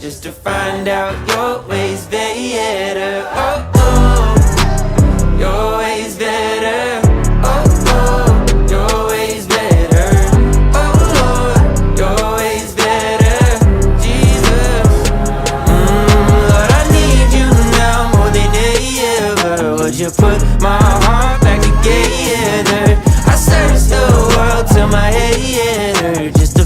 just to find out your ways better. Oh, oh, your ways better. Oh, oh, your ways better. Oh, Lord, your ways better. Jesus, Lord, I need you now more than ever. Would you put my heart back together? I searched the world till my head hurt just to